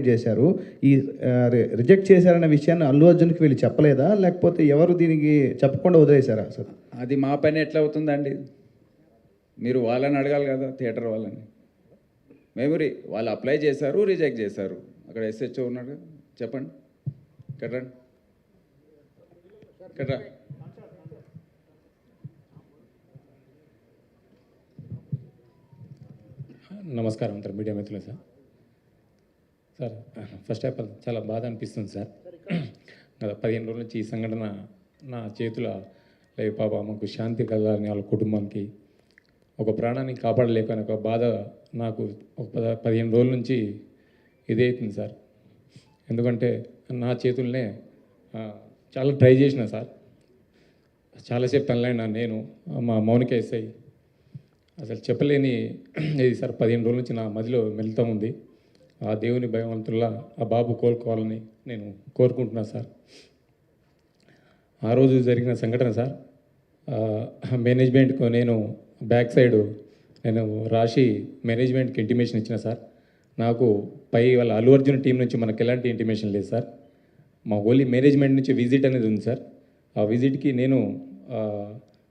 చేశారు. ఈ రిజెక్ట్ చేశారన్న విషయాన్ని అల్లు అర్జున్కి వీళ్ళు చెప్పలేదా, లేకపోతే ఎవరు దీనికి చెప్పకుండా వదిలేశారా అసలు? అది మా పని ఎట్లా అవుతుందండి? మీరు వాళ్ళని అడగాలి కదా, థియేటర్ వాళ్ళని. మెమరీ వాళ్ళు అప్లై చేశారు, రిజెక్ట్ చేశారు. అక్కడ ఎస్హెచ్ఓ ఉన్నాడు, చెప్పండి. ఇక్కడ రండి, ఇక్కడ రా. నమస్కారం సార్, మీడియా మిత్రులు sir. Sir first of all చాలా బాధ అనిపిస్తుంది సార్. గత 15 రోజుల నుంచి ఈ సంఘటన నా చేతుల లేదు. పాప మాకు శాంతి కలగాలని వాళ్ళ కుటుంబానికి ఒక ప్రాణాన్ని కాపాడలేకని ఒక బాధ నాకు ఒక 15 రోజుల నుంచి ఇదే అవుతుంది సార్. ఎందుకంటే నా చేతుల్నే చాలా ట్రై చేసిన సార్, చాలాసేపు తనలైనా నేను మా మౌనిక ఎస్ఐ అసలు చెప్పలేని ఇది సార్. 15 రోజుల నుంచి నా మదిలో మెలుతూ ఉంది. ఆ దేవుని భగవంతుల్లా ఆ బాబు కోలుకోవాలని నేను కోరుకుంటున్నా సార్. ఆ రోజు జరిగిన సంఘటన సార్, మేనేజ్మెంట్కు నేను బ్యాక్ సైడ్ నేను రాసి మేనేజ్మెంట్కి ఇంటిమేషన్ ఇచ్చిన సార్. నాకు పై వాళ్ళ అల్లు అర్జున్ టీం నుంచి మనకు ఎలాంటి ఇంటిమేషన్ లేదు సార్. మా ఓన్లీ మేనేజ్మెంట్ నుంచి విజిట్ అనేది ఉంది సార్. ఆ విజిట్కి నేను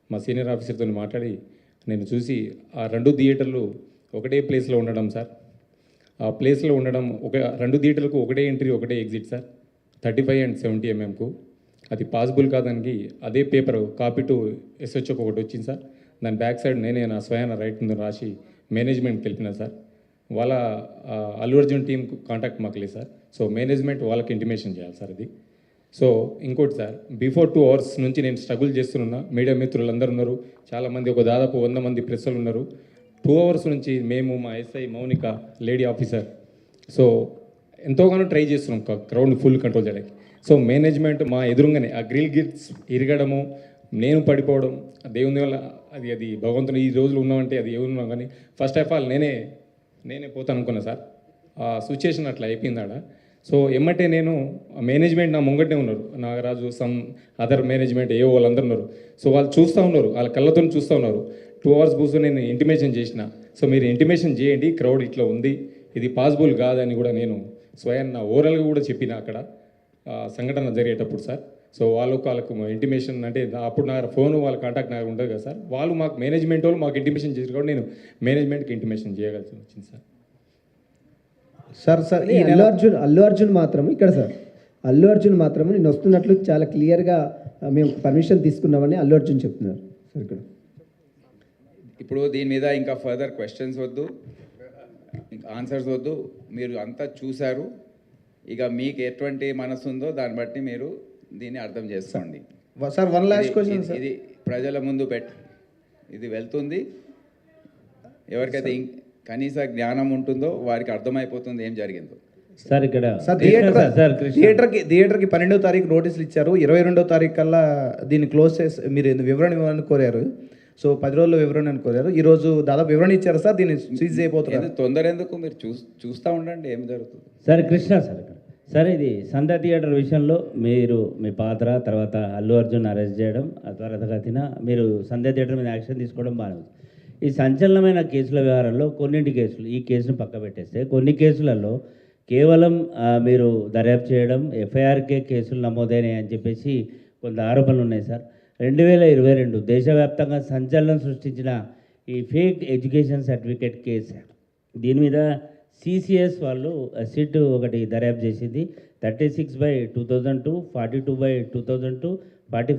మా సీనియర్ ఆఫీసర్తో మాట్లాడి నేను చూసి ఆ 2 థియేటర్లు ఒకటే ప్లేస్లో ఉండడం సార్. ఆ ప్లేస్లో ఉండడం 2 థియేటర్లకు ఒకటే ఎంట్రీ ఒకటే ఎగ్జిట్ సార్, 35 and 70 mm. అది పాసిబుల్ కాదానికి అదే పేపర్ కాపీ టు ఎస్హెచ్ఓకి ఒకటి వచ్చింది సార్. దాని బ్యాక్ సైడ్ నేనే నా స్వయాన రైట్ ముందు రాసి మేనేజ్మెంట్కి వెళ్ళినా సార్. వాళ్ళ అల్లు అర్జున్ టీంకు కాంటాక్ట్ మాకు లేదు సార్. సో మేనేజ్మెంట్ వాళ్ళకి ఇంటిమేషన్ చేయాలి సార్ అది. సో ఇంకోటి సార్, బిఫోర్ 2 hours నుంచి నేను స్ట్రగుల్ చేస్తున్నా. మీడియా మిత్రులు అందరూ ఉన్నారు, చాలామంది, ఒక దాదాపు 100 మంది ప్రెస్సులు ఉన్నారు. 2 hours నుంచి మేము, మా SI Mounika lady officer, so ఎంతోగానో ట్రై చేస్తున్నాం క్రౌడ్ని ఫుల్ కంట్రోల్ చేయడానికి. సో మేనేజ్మెంట్ మా ఎదురుగానే ఆ గ్రిల్ గిట్స్ ఇరగడము, నేను పడిపోవడం, దేవుని వల్ల అది భగవంతుని ఈ రోజులు ఉన్నామంటే అది ఏమున్నాం. కానీ ఫస్ట్ ఆఫ్ ఆల్ నేనే పోతాను అనుకున్నా సార్. ఆ సిచ్యుయేషన్ అట్లా అయిపోయింది ఆడ. సో ఎమ్మటే నేను మేనేజ్మెంట్ నా ముంగటే ఉన్నారు, నాగరాజు, సమ్ అదర్ మేనేజ్మెంట్ ఏవో వాళ్ళందరూ ఉన్నారు. సో వాళ్ళు చూస్తూ ఉన్నారు, వాళ్ళ కళ్ళతో చూస్తూ ఉన్నారు. 2 hours కూర్చొని నేను ఇంటిమేషన్ చేసిన. సో మీరు ఇంటిమేషన్ చేయండి, క్రౌడ్ ఇట్లా ఉంది, ఇది పాసిబుల్ కాదని కూడా నేను స్వయాన్ని ఓవరాల్గా కూడా చెప్పిన అక్కడ సంఘటన జరిగేటప్పుడు సార్. సో వాళ్ళకు ఇంటిమేషన్ అంటే అప్పుడు నా ఫోన్ వాళ్ళ కాంటాక్ట్ నాకు ఉండదు కదా సార్. వాళ్ళు మాకు మేనేజ్మెంట్ వాళ్ళు మాకు ఇంటిమేషన్ చేసి కూడా నేను మేనేజ్మెంట్కి ఇంటిమేషన్ చేయగలిసి వచ్చింది సార్. సార్ ఈ అల్లు అర్జున్ మాత్రం ఇక్కడ సార్, అల్లు అర్జున్ మాత్రం నేను వస్తున్నట్లు చాలా క్లియర్గా మేము పర్మిషన్ తీసుకున్నామని అల్లు అర్జున్ చెప్తున్నారు సార్ ఇక్కడ. ఇప్పుడు దీని మీద ఇంకా ఫర్దర్ క్వశ్చన్స్ వద్దు, ఇంకా ఆన్సర్స్ వద్దు. మీరు అంతా చూశారు, ఇక మీకు ఎటువంటి మనసు ఉందో దాన్ని బట్టి మీరు దీన్ని అర్థం చేసుకోండి సార్. 1 last question sir. ఇది ప్రజల ముందు ఇది వెళ్తుంది. ఎవరికైతే కనీస జ్ఞానం ఉంటుందో వారికి అర్థమైపోతుంది ఏం జరిగిందో సార్. ఇక్కడ థియేటర్కి 12వ తారీఖు నోటీసులు ఇచ్చారు. 22వ తారీఖు కల్లా దీన్ని క్లోజ్ చేసి మీరు వివరణ ఇవ్వాలని కోరారు. సో 10 రోజుల్లో వివరణ అని కోరారు. ఈరోజు దాదాపు వివరణ ఇచ్చారు సార్. దీన్ని సీజ్ అయిపోతున్నారు. తొందర ఎందుకు, మీరు చూస్తూ ఉండండి ఏం జరుగుతుంది సార్. కృష్ణ సార్ ఇక్కడ సార్, ఇది సంధ్య థియేటర్ విషయంలో మీరు మీ పాత్ర, తర్వాత అల్లు అర్జున్ అరెస్ట్ చేయడం, ఆ త్వరగతిన మీరు సంధ్య థియేటర్ మీద యాక్షన్ తీసుకోవడం బాగానే ఉంది. ఈ సంచలనమైన కేసుల వ్యవహారంలో కొన్నింటి కేసులు, ఈ కేసును పక్క పెట్టేస్తే కొన్ని కేసులలో కేవలం మీరు దర్యాప్తు చేయడం, ఎఫ్ఐఆర్కే కేసులు నమోదైనాయి అని చెప్పేసి కొంత ఆరోపణలు ఉన్నాయి సార్. 2022 దేశవ్యాప్తంగా సంచలనం సృష్టించిన ఈ ఫేక్ ఎడ్యుకేషన్ సర్టిఫికేట్ కేసు, దీని మీద సిసిఎస్ వాళ్ళు సిట్ ఒకటి దర్యాప్తు చేసింది. 36/2002, 42/2002, 44